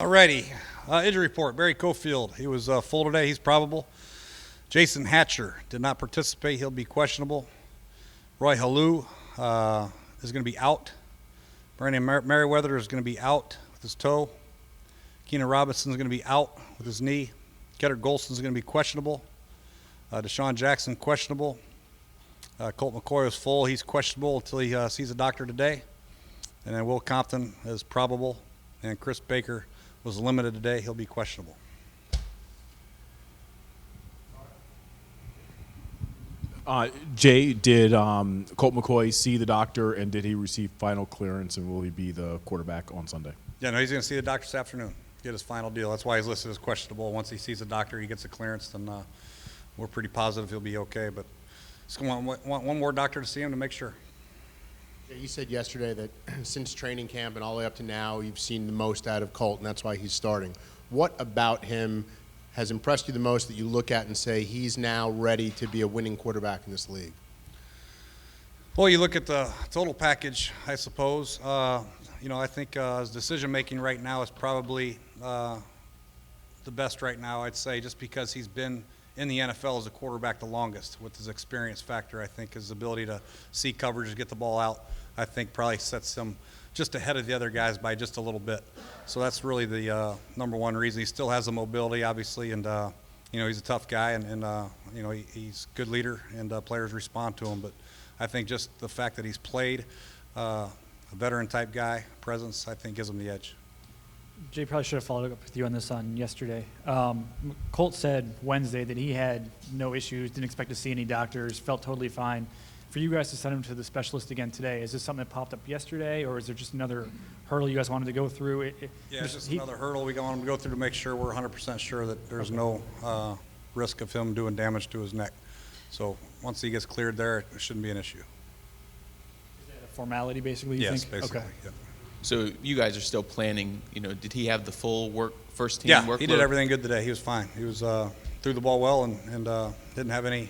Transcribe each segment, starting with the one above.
Alrighty, injury report. Barry Cofield, he was full today. He's probable. Jason Hatcher did not participate. He'll be questionable. Roy Halou is going to be out. Brandon Merriweather is going to be out with his toe. Keenan Robinson is going to be out with his knee. Getter Golson is going to be questionable. Deshaun Jackson, questionable. Colt McCoy is full. He's questionable until he sees a doctor today. And then Will Compton is probable. And Chris Baker was limited today. He'll be questionable. Jay, did Colt McCoy see the doctor, and did he receive final clearance, and will he be the quarterback on Sunday? Yeah, no, he's going to see the doctor this afternoon, get his final deal. That's why he's listed as questionable. Once he sees the doctor, he gets a clearance, then we're pretty positive he'll be okay. But just want one more doctor to see him to make sure. Yeah, you said yesterday that since training camp and all the way up to now, you've seen the most out of Colt, and that's why he's starting. What about him has impressed you the most that you look at and say he's now ready to be a winning quarterback in this league? Well, you look at the total package, I suppose. I think his decision-making right now is probably the best right now, I'd say, just because he's been in the NFL as a quarterback the longest with his experience factor. I think his ability to see coverage, get the ball out, I think probably sets him just ahead of the other guys by just a little bit. So that's really the number one reason. He still has the mobility, obviously, and he's a tough guy, and he's a good leader, and players respond to him. But I think just the fact that he's played, a veteran-type guy, presence, I think gives him the edge. Jay, probably should have followed up with you on this on yesterday. Colt said Wednesday that he had no issues, didn't expect to see any doctors, felt totally fine. For you guys to send him to the specialist again today, is this something that popped up yesterday, or is there just another hurdle you guys wanted to go through? It's just another hurdle we want him to go through to make sure we're 100% sure that there's no risk of him doing damage to his neck. So once he gets cleared there, it shouldn't be an issue. Is that a formality, basically, you yes, think? basically. Okay. Yeah. So you guys are still planning, did he have the full first team workload? Yeah, he did everything good today. He was fine. He was threw the ball well and didn't have any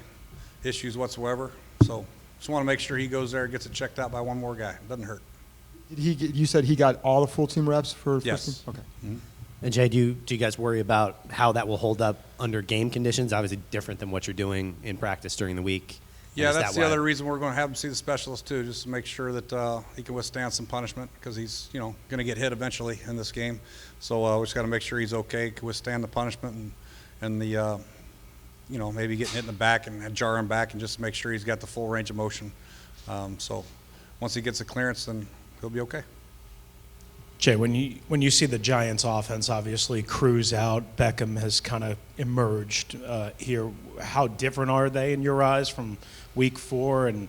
issues whatsoever. So just want to make sure he goes there and gets it checked out by one more guy. Doesn't hurt. You said he got all the full team reps for yes. first team? Okay. Mm-hmm. And Jay, do you guys worry about how that will hold up under game conditions? Obviously different than what you're doing in practice during the week. Yeah, that's the other reason we're going to have him see the specialist too, just to make sure that he can withstand some punishment, because he's going to get hit eventually in this game. So we just got to make sure he's okay, can withstand the punishment and the maybe getting hit in the back and jar him back, and just make sure he's got the full range of motion. So once he gets a clearance, then he'll be okay. Jay, when you see the Giants offense, obviously Cruz out, Beckham has kind of emerged here. How different are they in your eyes from week 4? And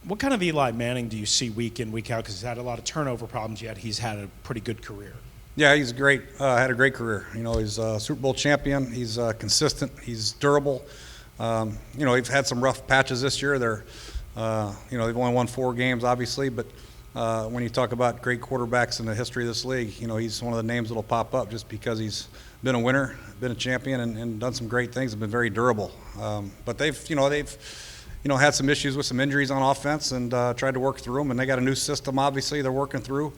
what kind of Eli Manning do you see week in, week out? Because he's had a lot of turnover problems, yet he's had a pretty good career. Yeah, he's great. Had a great career. He's a Super Bowl champion. He's consistent. He's durable. They've had some rough patches this year. They've only won 4 games, obviously, but when you talk about great quarterbacks in the history of this league, he's one of the names that'll pop up just because he's been a winner, been a champion, and done some great things. Have been very durable. But they've had some issues with some injuries on offense and tried to work through them. And they got a new system, obviously, they're working through.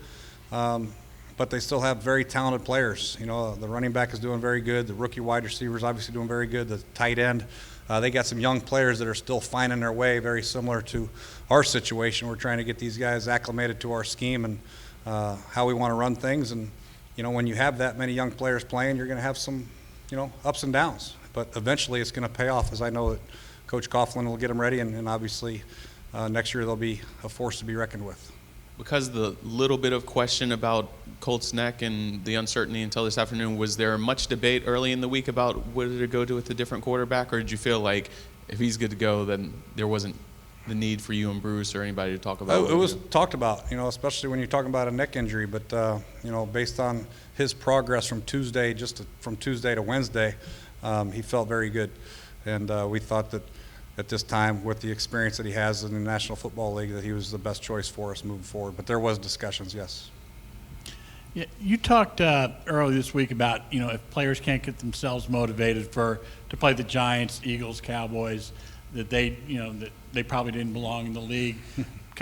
But they still have very talented players. The running back is doing very good. The rookie wide receiver is obviously doing very good. The tight end. They got some young players that are still finding their way, very similar to our situation. We're trying to get these guys acclimated to our scheme and how we want to run things. And, when you have that many young players playing, you're going to have some, ups and downs. But eventually it's going to pay off, as I know that Coach Coughlin will get them ready. And obviously next year they'll be a force to be reckoned with. Because of the little bit of question about Colt's neck and the uncertainty until this afternoon, was there much debate early in the week about whether to go to with a different quarterback, or did you feel like if he's good to go, then there wasn't the need for you and Bruce or anybody to talk about? It was talked about, especially when you're talking about a neck injury. But based on his progress from Tuesday to Wednesday, he felt very good, and we thought that at this time, with the experience that he has in the National Football League, that he was the best choice for us moving forward. But there was discussions, yes. Yeah, you talked earlier this week about, if players can't get themselves motivated to play the Giants, Eagles, Cowboys, that they probably didn't belong in the league.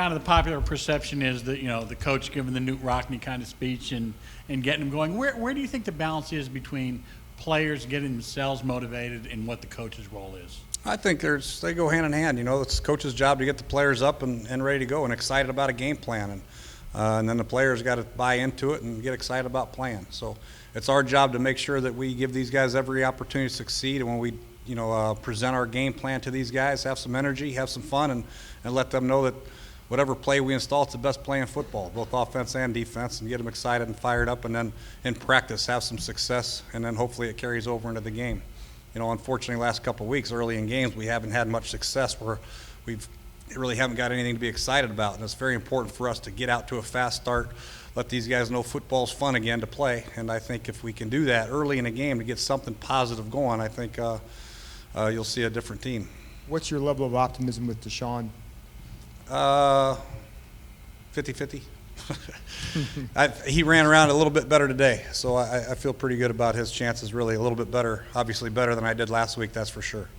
kind of the popular perception is that, the coach giving the Newt Rockney kind of speech and getting them going. Where do you think the balance is between players getting themselves motivated and what the coach's role is? I think they go hand in hand. It's the coach's job to get the players up and ready to go and excited about a game plan. And then the players got to buy into it and get excited about playing. So it's our job to make sure that we give these guys every opportunity to succeed. And when we present our game plan to these guys, have some energy, have some fun, and let them know that whatever play we install, it's the best play in football, both offense and defense, and get them excited and fired up, and then in practice have some success, and then hopefully it carries over into the game. Unfortunately, last couple of weeks early in games, we haven't had much success where we really haven't got anything to be excited about, and it's very important for us to get out to a fast start, let these guys know football's fun again to play, and I think if we can do that early in a game to get something positive going, I think you'll see a different team. What's your level of optimism with Deshaun? 50-50. He ran around a little bit better today, so I feel pretty good about his chances, really a little bit better, obviously better than I did last week, that's for sure.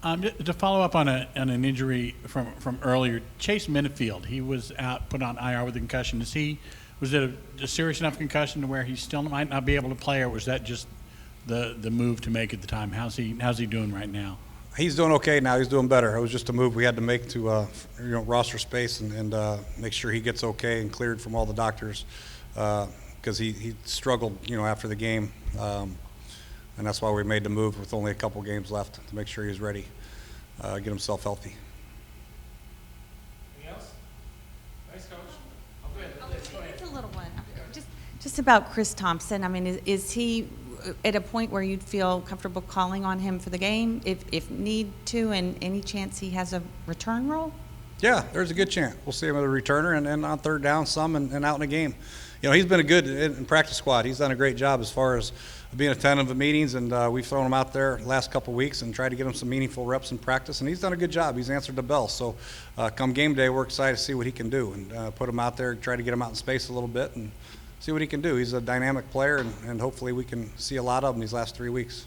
To follow up on an injury from earlier, Chase Minifield, he was put on IR with a concussion. Was it a serious enough concussion to where he still might not be able to play, or was that just the move to make at the time? How's he doing right now? He's doing okay now. He's doing better. It was just a move we had to make to roster space and make sure he gets okay and cleared from all the doctors because he struggled after the game, and that's why we made the move with only a couple games left to make sure he was ready, get himself healthy. Anything else? Thanks, Coach. It's a little one. Just about Chris Thompson. I mean, is he at a point where you'd feel comfortable calling on him for the game if need to, and any chance he has a return role? Yeah, there's a good chance. We'll see him as a returner and then on third down some and out in the game. He's been a good in practice squad. He's done a great job as far as being attentive at meetings, and we've thrown him out there the last couple of weeks and tried to get him some meaningful reps in practice, and he's done a good job. He's answered the bell. So come game day, we're excited to see what he can do and put him out there, try to get him out in space a little bit and see what he can do. He's a dynamic player, and hopefully we can see a lot of him these last 3 weeks.